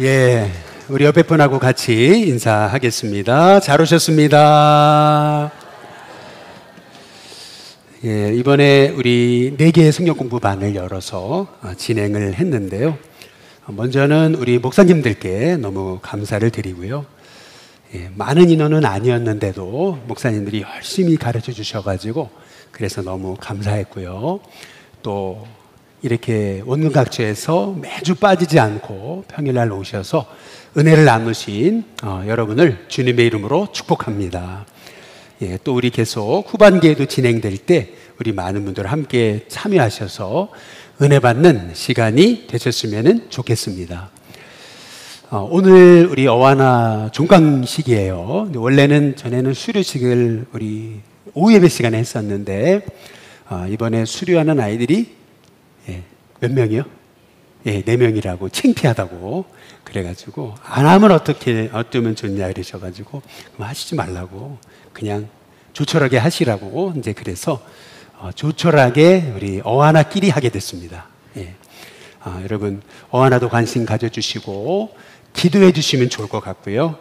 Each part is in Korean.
예, 우리 옆에 분하고 같이 인사하겠습니다. 잘 오셨습니다. 예, 이번에 우리 4개의 성경 공부반을 열어서 진행을 했는데요. 먼저는 우리 목사님들께 너무 감사를 드리고요. 예, 많은 인원은 아니었는데도 목사님들이 열심히 가르쳐 주셔가지고 그래서 너무 감사했고요. 또 이렇게 원근각처에서 매주 빠지지 않고 평일날 오셔서 은혜를 나누신 여러분을 주님의 이름으로 축복합니다. 예, 또 우리 계속 후반기에도 진행될 때 우리 많은 분들 함께 참여하셔서 은혜 받는 시간이 되셨으면 좋겠습니다. 오늘 우리 어와나 종강식이에요. 원래는 전에는 수료식을 우리 오후 예배 시간에 했었는데 이번에 수료하는 아이들이 몇 명이요? 예, 4명이라고 창피하다고 그래가지고 안 하면 어쩌면 좋냐 이러셔가지고 그럼 하시지 말라고 그냥 조촐하게 하시라고 이제 그래서 조촐하게 우리 어하나끼리 하게 됐습니다. 예. 여러분 어하나도 관심 가져주시고 기도해 주시면 좋을 것 같고요.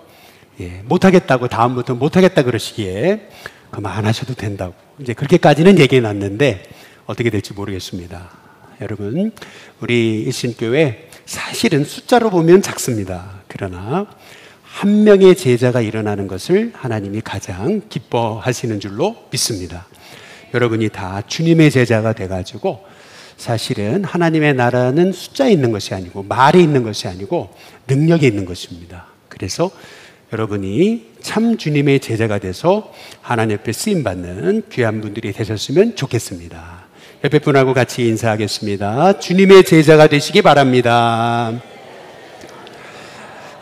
예, 못하겠다고 다음부터 못하겠다 그러시기에 그럼 안 하셔도 된다고 이제 그렇게까지는 얘기해 놨는데 어떻게 될지 모르겠습니다. 여러분 우리 일신교회 사실은 숫자로 보면 작습니다. 그러나 한 명의 제자가 일어나는 것을 하나님이 가장 기뻐하시는 줄로 믿습니다. 여러분이 다 주님의 제자가 돼가지고 사실은 하나님의 나라는 숫자에 있는 것이 아니고 말에 있는 것이 아니고 능력에 있는 것입니다. 그래서 여러분이 참 주님의 제자가 돼서 하나님 앞에 쓰임받는 귀한 분들이 되셨으면 좋겠습니다. 옆에 분하고 같이 인사하겠습니다. 주님의 제자가 되시기 바랍니다.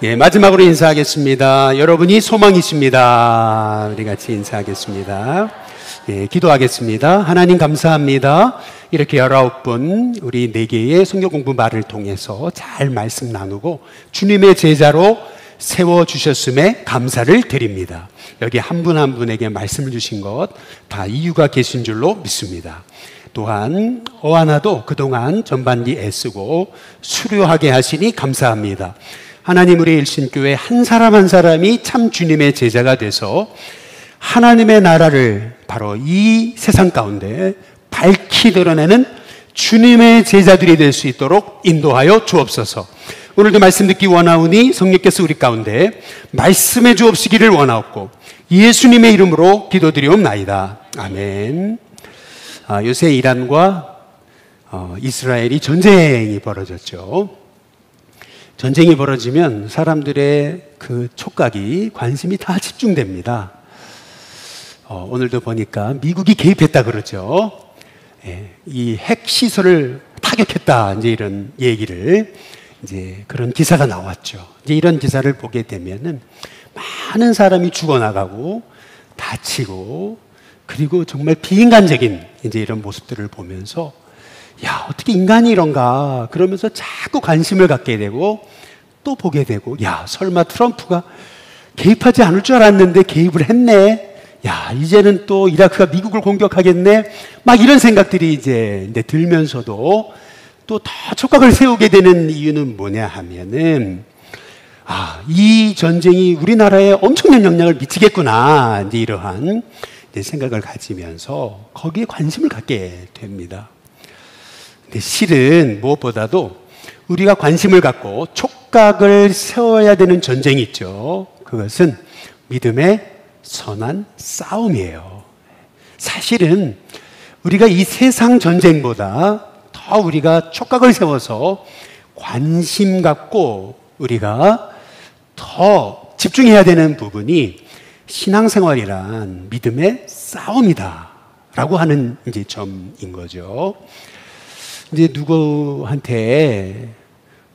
예, 마지막으로 인사하겠습니다. 여러분이 소망이십니다. 우리 같이 인사하겠습니다. 예, 기도하겠습니다. 하나님 감사합니다. 이렇게 19분 우리 4개의 성경 공부 말을 통해서 잘 말씀 나누고 주님의 제자로 세워주셨음에 감사를 드립니다. 여기 한 분 한 분에게 말씀을 주신 것 다 이유가 계신 줄로 믿습니다. 또한 어하나도 그동안 전반기 애쓰고 수료하게 하시니 감사합니다. 하나님 우리 일신교회 한 사람 한 사람이 참 주님의 제자가 돼서 하나님의 나라를 바로 이 세상 가운데 밝히 드러내는 주님의 제자들이 될 수 있도록 인도하여 주옵소서. 오늘도 말씀 듣기 원하오니 성령께서 우리 가운데 말씀해 주옵시기를 원하옵고 예수님의 이름으로 기도드리옵나이다. 아멘. 요새 이란과 이스라엘이 전쟁이 벌어졌죠. 전쟁이 벌어지면 사람들의 그 촉각이 관심이 다 집중됩니다. 오늘도 보니까 미국이 개입했다 그러죠. 예, 이 핵시설을 타격했다 이제 이런 얘기를 이제 그런 기사가 나왔죠. 이제 이런 기사를 보게 되면은 많은 사람이 죽어나가고 다치고 그리고 정말 비인간적인 이제 이런 모습들을 보면서 야, 어떻게 인간이 이런가 그러면서 자꾸 관심을 갖게 되고 또 보게 되고 야, 설마 트럼프가 개입하지 않을 줄 알았는데 개입을 했네. 야, 이제는 또 이라크가 미국을 공격하겠네. 막 이런 생각들이 이제 들면서도 또 더 촉각을 세우게 되는 이유는 뭐냐 하면은 이 전쟁이 우리나라에 엄청난 영향을 미치겠구나. 이제 이러한 생각을 가지면서 거기에 관심을 갖게 됩니다. 근데 실은 무엇보다도 우리가 관심을 갖고 촉각을 세워야 되는 전쟁이 있죠. 그것은 믿음의 선한 싸움이에요. 사실은 우리가 이 세상 전쟁보다 더 우리가 촉각을 세워서 관심 갖고 우리가 더 집중해야 되는 부분이 신앙생활이란 믿음의 싸움이다 라고 하는 이제 점인 거죠. 이제 누구한테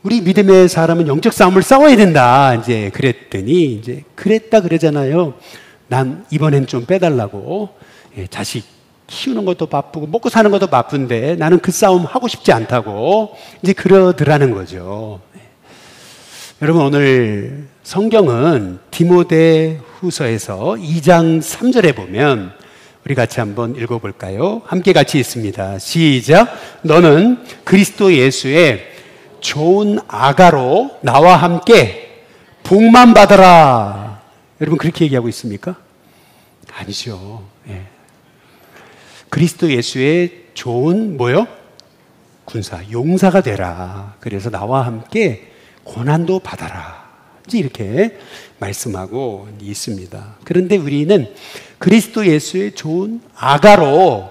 우리 믿음의 사람은 영적 싸움을 싸워야 된다 이제 그랬더니 이제 그랬다 그러잖아요. 난 이번엔 좀 빼달라고. 예, 자식 키우는 것도 바쁘고 먹고 사는 것도 바쁜데 나는 그 싸움 하고 싶지 않다고 이제 그러더라는 거죠. 여러분 오늘 성경은 디모데후서에서 2장 3절에 보면 우리 같이 한번 읽어볼까요? 함께 같이 읽습니다. 시작. 너는 그리스도 예수의 좋은 아가로 나와 함께 복만 받아라. 여러분 그렇게 얘기하고 있습니까? 아니죠. 예. 그리스도 예수의 좋은 뭐요? 군사, 용사가 되라. 그래서 나와 함께 고난도 받아라. 이렇게 말씀하고 있습니다. 그런데 우리는 그리스도 예수의 좋은 아가로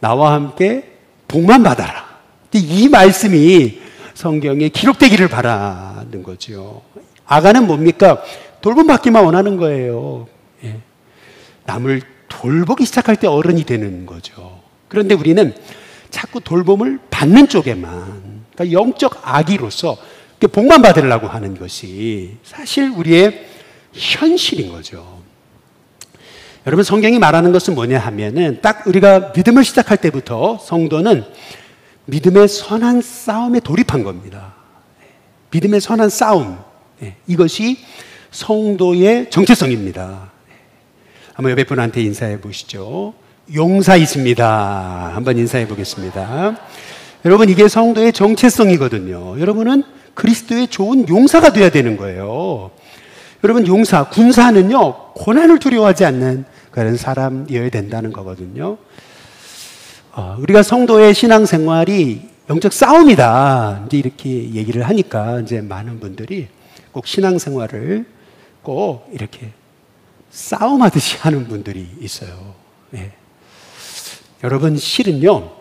나와 함께 복만 받아라. 이 말씀이 성경에 기록되기를 바라는 거죠. 아가는 뭡니까? 돌봄받기만 원하는 거예요. 예. 남을 돌보기 시작할 때 어른이 되는 거죠. 그런데 우리는 자꾸 돌봄을 받는 쪽에만, 그러니까 영적 아기로서 복만 받으려고 하는 것이 사실 우리의 현실인 거죠. 여러분 성경이 말하는 것은 뭐냐 하면은 딱 우리가 믿음을 시작할 때부터 성도는 믿음의 선한 싸움에 돌입한 겁니다. 믿음의 선한 싸움, 이것이 성도의 정체성입니다. 한번 옆에 분한테 인사해 보시죠. 용사이십니다. 한번 인사해 보겠습니다. 여러분 이게 성도의 정체성이거든요. 여러분은 그리스도의 좋은 용사가 되어야 되는 거예요. 여러분 용사, 군사는요 고난을 두려워하지 않는 그런 사람이어야 된다는 거거든요. 우리가 성도의 신앙생활이 영적 싸움이다 이제 이렇게 얘기를 하니까 이제 많은 분들이 꼭 신앙생활을 꼭 이렇게 싸움하듯이 하는 분들이 있어요. 예. 여러분 실은요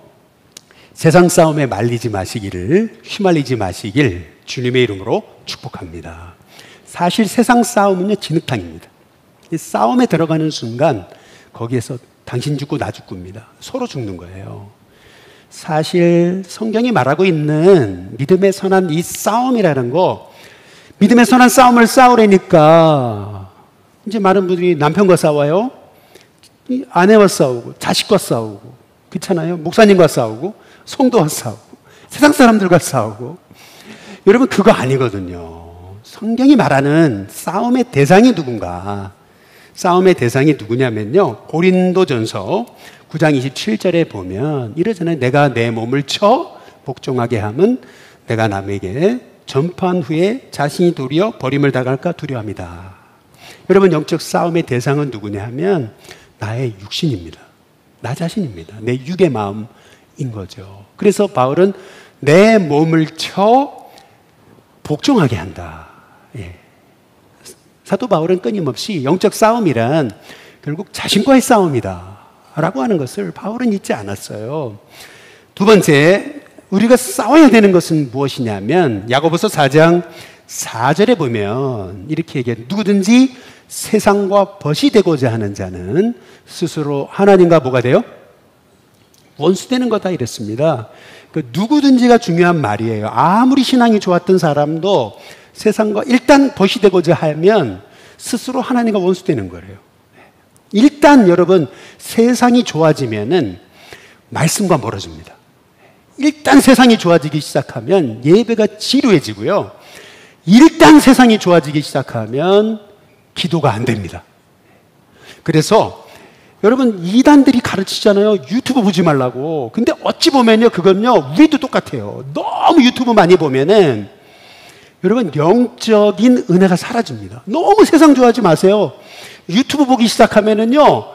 세상 싸움에 말리지 마시기를, 휘말리지 마시길 주님의 이름으로 축복합니다. 사실 세상 싸움은요 진흙탕입니다. 싸움에 들어가는 순간 거기에서 당신 죽고 나 죽고입니다. 서로 죽는 거예요. 사실 성경이 말하고 있는 믿음의 선한 이 싸움이라는 거, 믿음의 선한 싸움을 싸우려니까 이제 많은 분들이 남편과 싸워요, 아내와 싸우고 자식과 싸우고, 그렇잖아요. 목사님과 싸우고 성도와 싸우고 세상 사람들과 싸우고. 여러분 그거 아니거든요. 성경이 말하는 싸움의 대상이 누군가? 싸움의 대상이 누구냐면요 고린도전서 9장 27절에 보면 이러잖아요. 내가 내 몸을 쳐 복종하게 함은 내가 남에게 전파한 후에 자신이 도리어 버림을 당할까 두려워합니다. 여러분 영적 싸움의 대상은 누구냐 하면 나의 육신입니다. 나 자신입니다. 내 육의 마음인 거죠. 그래서 바울은 내 몸을 쳐 복종하게 한다. 예. 사도 바울은 끊임없이 영적 싸움이란 결국 자신과의 싸움이다 라고 하는 것을 바울은 잊지 않았어요. 두 번째, 우리가 싸워야 되는 것은 무엇이냐면 야고보서 4장 4절에 보면 이렇게 얘기해요. 누구든지 세상과 벗이 되고자 하는 자는 스스로 하나님과 뭐가 돼요? 원수되는 거다 이랬습니다. 그 누구든지가 중요한 말이에요. 아무리 신앙이 좋았던 사람도 세상과 일단 벗이 되고자 하면 스스로 하나님과 원수되는 거예요. 일단 여러분 세상이 좋아지면은 말씀과 멀어집니다. 일단 세상이 좋아지기 시작하면 예배가 지루해지고요. 일단 세상이 좋아지기 시작하면 기도가 안 됩니다. 그래서 여러분 이단들이 가르치잖아요. 유튜브 보지 말라고. 근데 어찌 보면요 그건요 우리도 똑같아요. 너무 유튜브 많이 보면은 여러분 영적인 은혜가 사라집니다. 너무 세상 좋아하지 마세요. 유튜브 보기 시작하면은요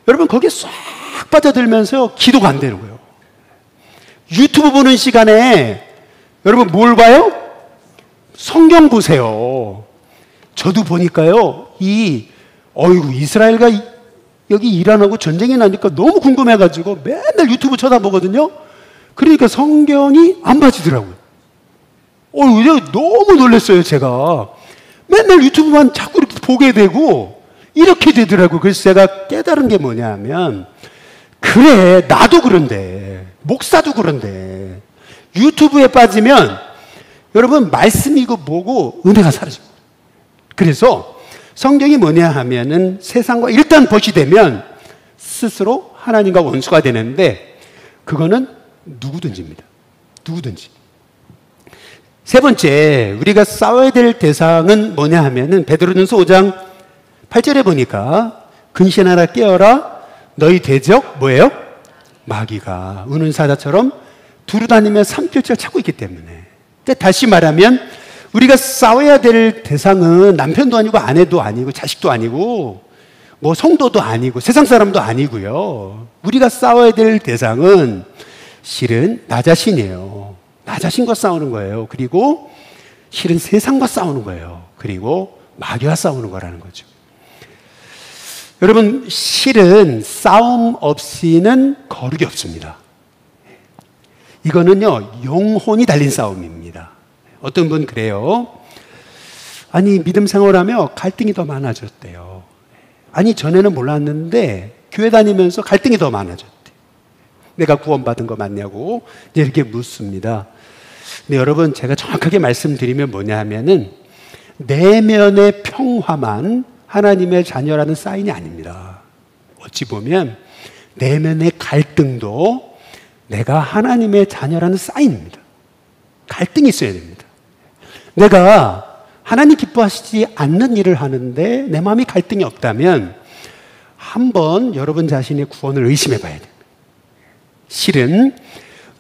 여러분 거기에 싹 빠져들면서 기도가 안 되는 거예요. 유튜브 보는 시간에 여러분 뭘 봐요? 성경 보세요. 저도 보니까요 이스라엘과 여기 이란하고 전쟁이 나니까 너무 궁금해가지고 맨날 유튜브 쳐다보거든요. 그러니까 성경이 안 봐지더라고요. 너무 놀랐어요, 제가. 맨날 유튜브만 자꾸 이렇게 보게 되고, 이렇게 되더라고요. 그래서 제가 깨달은 게 뭐냐 하면, 그래, 나도 그런데, 목사도 그런데, 유튜브에 빠지면, 여러분, 말씀이고 뭐고, 은혜가 사라집니다. 그래서, 성경이 뭐냐 하면은, 세상과 일단 벗이 되면, 스스로 하나님과 원수가 되는데, 그거는 누구든지입니다. 누구든지. 세 번째, 우리가 싸워야 될 대상은 뭐냐 하면은 베드로전서 5장 8절에 보니까 근신하라 깨어라 너희 대적 뭐예요? 마귀가 우는 사자처럼 두루다니며 삼킬줄 찾고 있기 때문에 다시 말하면 우리가 싸워야 될 대상은 남편도 아니고 아내도 아니고 자식도 아니고 뭐 성도도 아니고 세상 사람도 아니고요. 우리가 싸워야 될 대상은 실은 나 자신이에요. 나 자신과 싸우는 거예요. 그리고 실은 세상과 싸우는 거예요. 그리고 마귀와 싸우는 거라는 거죠. 여러분, 실은 싸움 없이는 거룩이 없습니다. 이거는요, 영혼이 달린 싸움입니다. 어떤 분 그래요. 아니, 믿음 생활하며 갈등이 더 많아졌대요. 아니, 전에는 몰랐는데 교회 다니면서 갈등이 더 많아졌대. 내가 구원받은 거 맞냐고 이렇게 묻습니다. 근데 여러분, 제가 정확하게 말씀드리면 뭐냐 하면은 내면의 평화만 하나님의 자녀라는 사인이 아닙니다. 어찌 보면 내면의 갈등도 내가 하나님의 자녀라는 사인입니다. 갈등이 있어야 됩니다. 내가 하나님 기뻐하시지 않는 일을 하는데 내 마음이 갈등이 없다면 한번 여러분 자신의 구원을 의심해 봐야 됩니다. 실은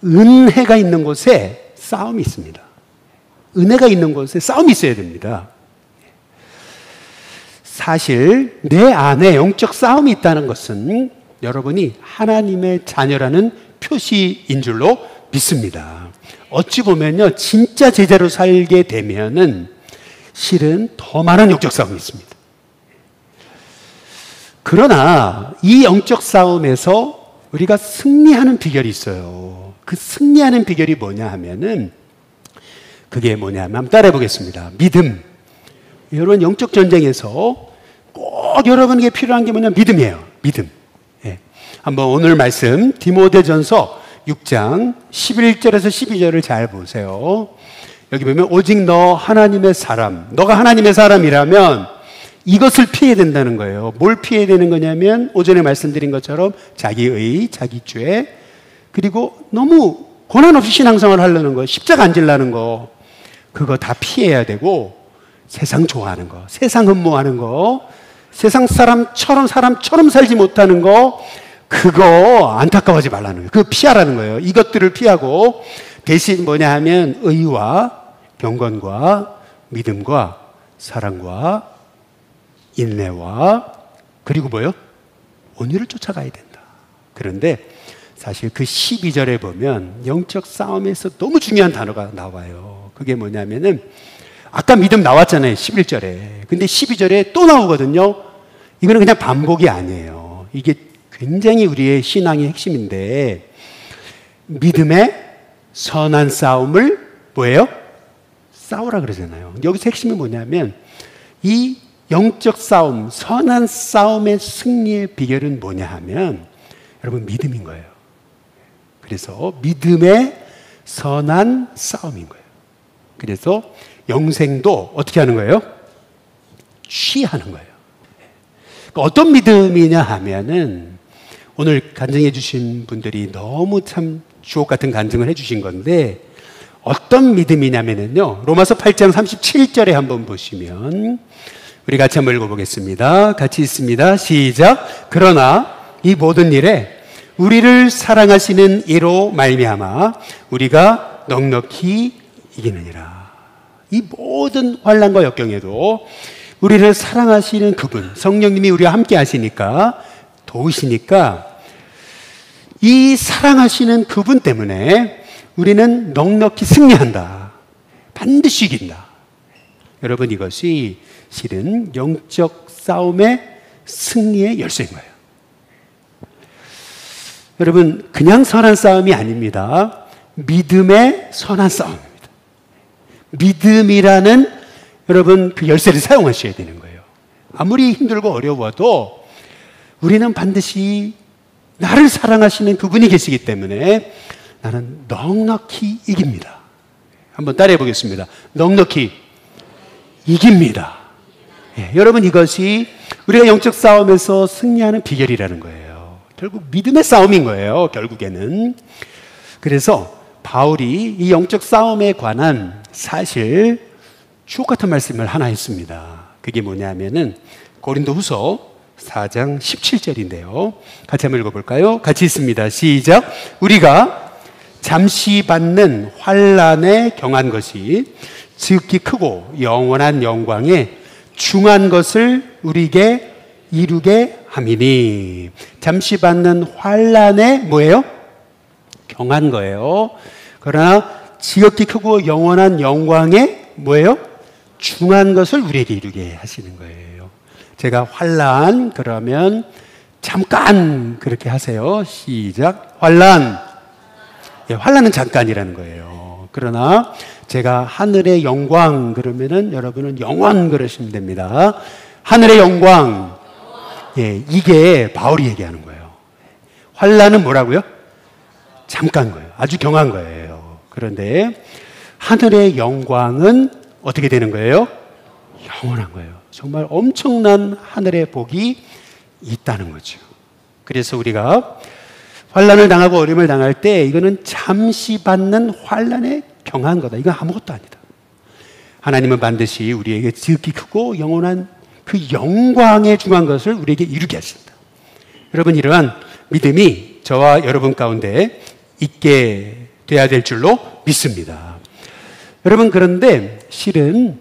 은혜가 있는 곳에 싸움이 있습니다. 은혜가 있는 곳에 싸움이 있어야 됩니다. 사실 내 안에 영적 싸움이 있다는 것은 여러분이 하나님의 자녀라는 표시인 줄로 믿습니다. 어찌 보면요, 진짜 제자로 살게 되면은 실은 더 많은 영적 싸움이 있습니다. 그러나 이 영적 싸움에서 우리가 승리하는 비결이 있어요. 그 승리하는 비결이 뭐냐 하면은 그게 뭐냐면 한번 따라해 보겠습니다. 믿음. 여러분, 영적 전쟁에서 꼭 여러분에게 필요한 게 뭐냐? 믿음이에요. 믿음. 예. 한번 오늘 말씀 디모데전서 6장 11절에서 12절을 잘 보세요. 여기 보면 오직 너 하나님의 사람, 너가 하나님의 사람이라면 이것을 피해야 된다는 거예요. 뭘 피해야 되는 거냐면 오전에 말씀드린 것처럼 자기의, 자기죄, 그리고 너무 고난 없이 신앙생활을 하려는 거, 십자가 안 지려는 거, 그거 다 피해야 되고 세상 좋아하는 거, 세상 흠모하는 거, 세상 사람처럼 살지 못하는 거, 그거 안타까워하지 말라는 거예요. 그거 피하라는 거예요. 이것들을 피하고 대신 뭐냐 하면 의와 경건과 믿음과 사랑과 인내와 그리고 뭐요? 온유를 쫓아가야 된다. 그런데 사실 그 12절에 보면 영적 싸움에서 너무 중요한 단어가 나와요. 그게 뭐냐면은 아까 믿음 나왔잖아요. 11절에. 근데 12절에 또 나오거든요. 이거는 그냥 반복이 아니에요. 이게 굉장히 우리의 신앙의 핵심인데 믿음의 선한 싸움을 뭐예요? 싸우라 그러잖아요. 여기서 핵심이 뭐냐면 이 영적 싸움, 선한 싸움의 승리의 비결은 뭐냐 하면 여러분 믿음인 거예요. 그래서 믿음의 선한 싸움인 거예요. 그래서 영생도 어떻게 하는 거예요? 취하는 거예요. 그러니까 어떤 믿음이냐 하면은 오늘 간증해 주신 분들이 너무 참 주옥 같은 간증을 해 주신 건데 어떤 믿음이냐면요. 로마서 8장 37절에 한번 보시면 우리 같이 한번 읽어보겠습니다. 같이 읽습니다. 시작. 그러나 이 모든 일에 우리를 사랑하시는 이로 말미암아 우리가 넉넉히 이기느니라. 이 모든 환난과 역경에도 우리를 사랑하시는 그분, 성령님이 우리와 함께 하시니까 도우시니까 이 사랑하시는 그분 때문에 우리는 넉넉히 승리한다. 반드시 이긴다. 여러분, 이것이 실은 영적 싸움의 승리의 열쇠인 거예요. 여러분, 그냥 선한 싸움이 아닙니다. 믿음의 선한 싸움입니다. 믿음이라는 여러분 그 열쇠를 사용하셔야 되는 거예요. 아무리 힘들고 어려워도 우리는 반드시 나를 사랑하시는 그분이 계시기 때문에 나는 넉넉히 이깁니다. 한번 따라해 보겠습니다. 넉넉히 이깁니다. 예, 여러분, 이것이 우리가 영적 싸움에서 승리하는 비결이라는 거예요. 결국 믿음의 싸움인 거예요. 결국에는. 그래서 바울이 이 영적 싸움에 관한 사실 주옥 같은 말씀을 하나 했습니다. 그게 뭐냐면은 고린도후서 4장 17절인데요. 같이 한번 읽어볼까요? 같이 있습니다. 시작. 우리가 잠시 받는 환난에 경한 것이 지극히 크고 영원한 영광에 중한 것을 우리에게 이루게 함이니. 잠시 받는 환난에 뭐예요? 경한 거예요. 그러나 지극히 크고 영원한 영광에 뭐예요? 중한 것을 우리에게 이루게 하시는 거예요. 제가 환난 그러면 잠깐 그렇게 하세요. 시작. 환난. 예, 환난은 잠깐이라는 거예요. 그러나 제가 하늘의 영광 그러면은 여러분은 영원 그러시면 됩니다. 하늘의 영광. 예, 이게 바울이 얘기하는 거예요. 환난은 뭐라고요? 잠깐 거예요. 아주 경한 거예요. 그런데 하늘의 영광은 어떻게 되는 거예요? 영원한 거예요. 정말 엄청난 하늘의 복이 있다는 거죠. 그래서 우리가 환난을 당하고 어려움을 당할 때 이거는 잠시 받는 환난에 경한 거다. 이건 아무것도 아니다. 하나님은 반드시 우리에게 지극히 크고 영원한 그 영광에 중한 것을 우리에게 이루게 하신다. 여러분, 이러한 믿음이 저와 여러분 가운데 있게 돼야 될 줄로 믿습니다. 여러분, 그런데 실은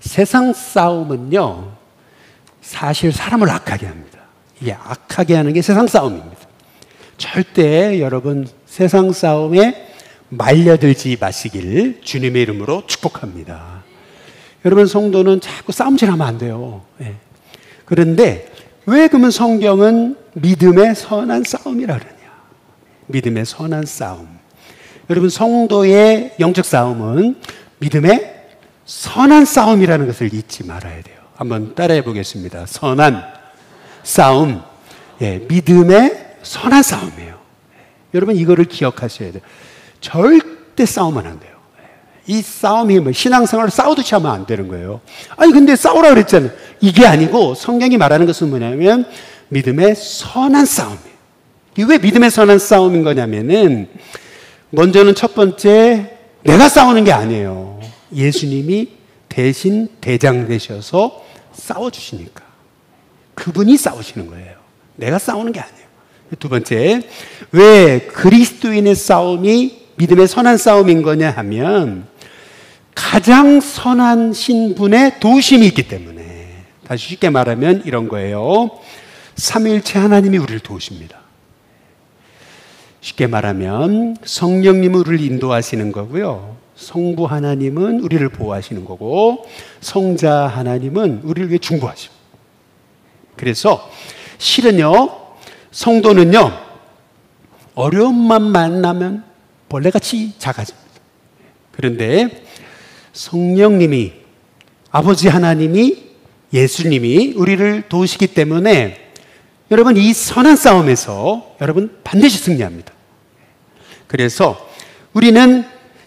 세상 싸움은요, 사실 사람을 악하게 합니다. 이게 악하게 하는 게 세상 싸움입니다. 절대 여러분 세상 싸움에 말려들지 마시길 주님의 이름으로 축복합니다. 여러분, 성도는 자꾸 싸움질하면 안 돼요. 네. 그런데 왜 그러면 성경은 믿음의 선한 싸움이라 그러냐? 믿음의 선한 싸움. 여러분, 성도의 영적 싸움은 믿음의 선한 싸움이라는 것을 잊지 말아야 돼요. 한번 따라해 보겠습니다. 선한 싸움. 예, 믿음의 선한 싸움이에요. 여러분, 이거를 기억하셔야 돼요. 절대 싸우면 안 돼요. 이 싸움이 뭐 신앙생활을 싸우듯이 하면 안 되는 거예요. 아니, 근데 싸우라 그랬잖아요. 이게 아니고 성경이 말하는 것은 뭐냐면 믿음의 선한 싸움이에요. 이게 왜 믿음의 선한 싸움인 거냐면은 먼저는 첫 번째, 내가 싸우는 게 아니에요. 예수님이 대신 대장 되셔서 싸워주시니까. 그분이 싸우시는 거예요. 내가 싸우는 게 아니에요. 두 번째, 왜 그리스도인의 싸움이 믿음의 선한 싸움인 거냐 하면 가장 선하신 분의 도우심이 있기 때문에. 다시 쉽게 말하면 이런 거예요. 삼위일체 하나님이 우리를 도우십니다. 쉽게 말하면 성령님은 우리를 인도하시는 거고요, 성부 하나님은 우리를 보호하시는 거고, 성자 하나님은 우리를 위해 중보하십니다. 그래서 실은요, 성도는요, 어려움만 만나면 벌레같이 작아집니다. 그런데 성령님이, 아버지 하나님이, 예수님이 우리를 도우시기 때문에 여러분, 이 선한 싸움에서 여러분 반드시 승리합니다. 그래서 우리는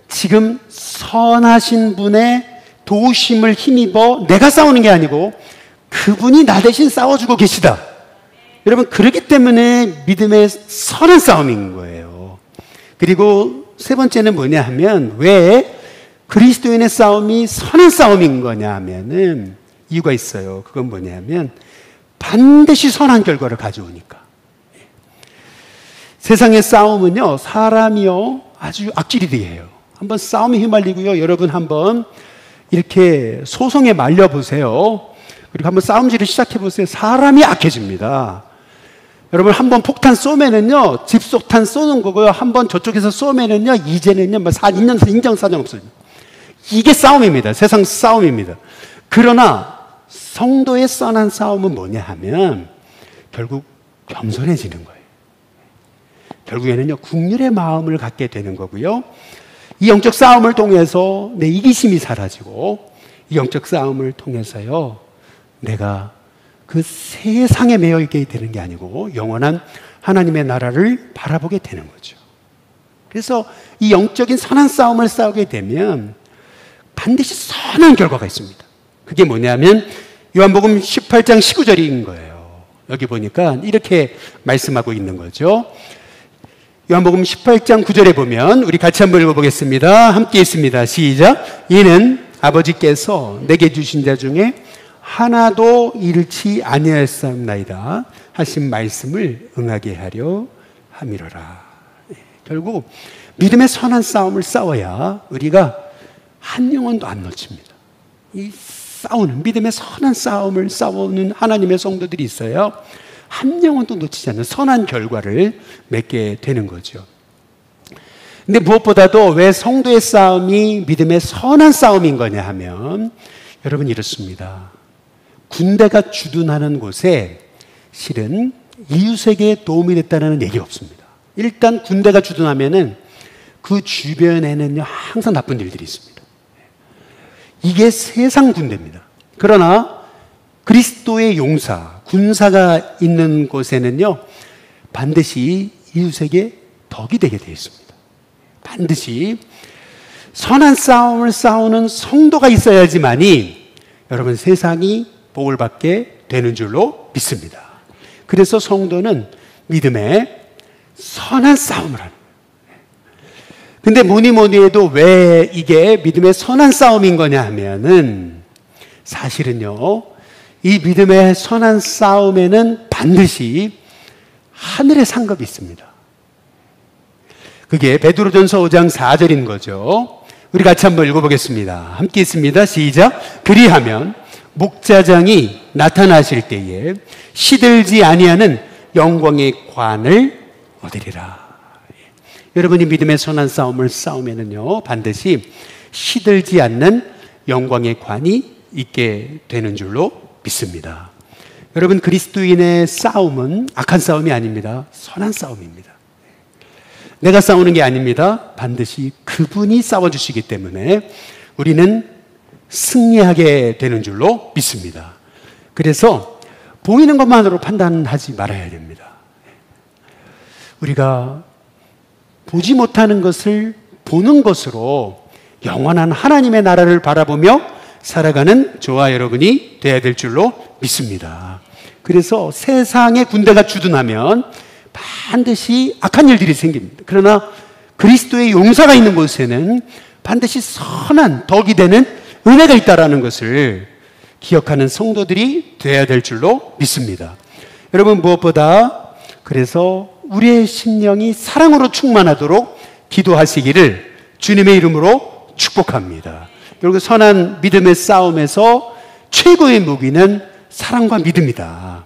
지금 선하신 분의 도우심을 힘입어 내가 싸우는 게 아니고 그분이 나 대신 싸워주고 계시다. 여러분, 그렇기 때문에 믿음의 선한 싸움인 거예요. 그리고 세 번째는 뭐냐 하면, 왜 그리스도인의 싸움이 선한 싸움인 거냐 하면은 이유가 있어요. 그건 뭐냐 하면 반드시 선한 결과를 가져오니까. 세상의 싸움은요, 사람이요 아주 악질이해요. 한번 싸움에 휘말리고요, 여러분 한번 이렇게 소송에 말려보세요. 그리고 한번 싸움질을 시작해보세요. 사람이 악해집니다. 여러분, 한번 폭탄 쏘면은요, 집속탄 쏘는 거고요, 한번 저쪽에서 쏘면은요, 이제는요, 뭐 인정사정 없어요. 이게 싸움입니다. 세상 싸움입니다. 그러나 성도의 선한 싸움은 뭐냐 하면 결국 겸손해지는 거예요. 결국에는요, 국률의 마음을 갖게 되는 거고요, 이 영적 싸움을 통해서 내 이기심이 사라지고, 이 영적 싸움을 통해서요, 내가 그 세상에 매여 있게 되는 게 아니고 영원한 하나님의 나라를 바라보게 되는 거죠. 그래서 이 영적인 선한 싸움을 싸우게 되면 반드시 선한 결과가 있습니다. 그게 뭐냐면 요한복음 18장 19절인 거예요. 여기 보니까 이렇게 말씀하고 있는 거죠. 요한복음 18장 9절에 보면 우리 같이 한번 읽어보겠습니다. 함께 있습니다. 시작. 이는 아버지께서 내게 주신 자 중에 하나도 잃지 아니하였사옵나이다 하신 말씀을 응하게 하려 함이로라. 결국 믿음의 선한 싸움을 싸워야 우리가 한 영혼도 안 놓칩니다. 이 싸우는, 믿음의 선한 싸움을 싸우는 하나님의 성도들이 있어요. 한 영혼도 놓치지 않는 선한 결과를 맺게 되는 거죠. 근데 무엇보다도 왜 성도의 싸움이 믿음의 선한 싸움인 거냐 하면, 여러분 이렇습니다. 군대가 주둔하는 곳에 실은 이웃에게 도움이 됐다는 얘기가 없습니다. 일단 군대가 주둔하면은 그 주변에는요, 항상 나쁜 일들이 있습니다. 이게 세상 군대입니다. 그러나 그리스도의 용사, 군사가 있는 곳에는요, 반드시 이웃에게 덕이 되게 되어 있습니다. 반드시 선한 싸움을 싸우는 성도가 있어야지만이 여러분 세상이 복을 받게 되는 줄로 믿습니다. 그래서 성도는 믿음의 선한 싸움을 하는 거예요. 근데 뭐니 해도 왜 이게 믿음의 선한 싸움인 거냐 하면은, 사실은요, 이 믿음의 선한 싸움에는 반드시 하늘의 상급이 있습니다. 그게 베드로전서 5장 4절인 거죠. 우리 같이 한번 읽어보겠습니다. 함께 있습니다. 시작. 그리하면 목자장이 나타나실 때에 시들지 아니하는 영광의 관을 얻으리라. 여러분이 믿음의 선한 싸움을 싸우면은요, 반드시 시들지 않는 영광의 관이 있게 되는 줄로 믿습니다. 여러분, 그리스도인의 싸움은 악한 싸움이 아닙니다. 선한 싸움입니다. 내가 싸우는 게 아닙니다. 반드시 그분이 싸워주시기 때문에 우리는 승리하게 되는 줄로 믿습니다. 그래서 보이는 것만으로 판단하지 말아야 됩니다. 우리가 보지 못하는 것을 보는 것으로 영원한 하나님의 나라를 바라보며 살아가는 저와 여러분이 되어야 될 줄로 믿습니다. 그래서 세상의 군대가 주둔하면 반드시 악한 일들이 생깁니다. 그러나 그리스도의 용사가 있는 곳에는 반드시 선한 덕이 되는 은혜가 있다라는 것을 기억하는 성도들이 되어야 될 줄로 믿습니다. 여러분, 무엇보다 그래서 우리의 심령이 사랑으로 충만하도록 기도하시기를 주님의 이름으로 축복합니다. 그리고 선한 믿음의 싸움에서 최고의 무기는 사랑과 믿음이다.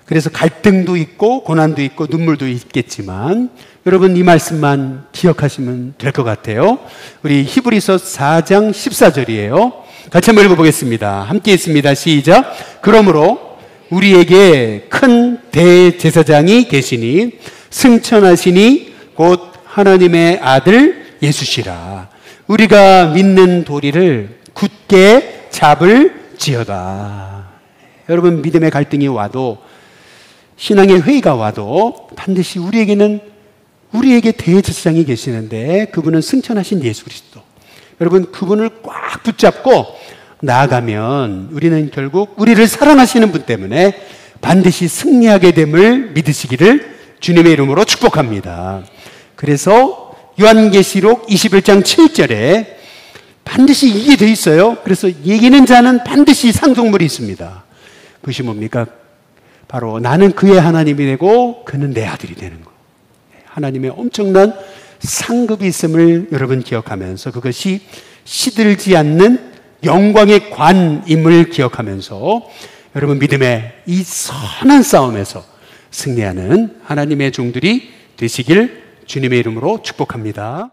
그래서 갈등도 있고 고난도 있고 눈물도 있겠지만 여러분 이 말씀만 기억하시면 될 것 같아요. 우리 히브리서 4장 14절이에요. 같이 한번 읽어보겠습니다. 함께 있습니다. 시작. 그러므로 우리에게 큰 대제사장이 계시니 승천하시니 곧 하나님의 아들 예수시라. 우리가 믿는 도리를 굳게 잡을지어다. 여러분, 믿음의 갈등이 와도 신앙의 회의가 와도 반드시 우리에게 대제사장이 계시는데 그분은 승천하신 예수 그리스도. 여러분, 그분을 꽉 붙잡고 나아가면 우리는 결국 우리를 사랑하시는 분 때문에 반드시 승리하게 됨을 믿으시기를 주님의 이름으로 축복합니다. 그래서 요한계시록 21장 7절에 반드시 이게 돼 있어요. 그래서 이기는 자는 반드시 상속물이 있습니다. 그것이 뭡니까? 바로 나는 그의 하나님이 되고 그는 내 아들이 되는 것. 하나님의 엄청난 상급이 있음을 여러분 기억하면서 그것이 시들지 않는 영광의 관임을 기억하면서 여러분 믿음의 이 선한 싸움에서 승리하는 하나님의 종들이 되시길 주님의 이름으로 축복합니다.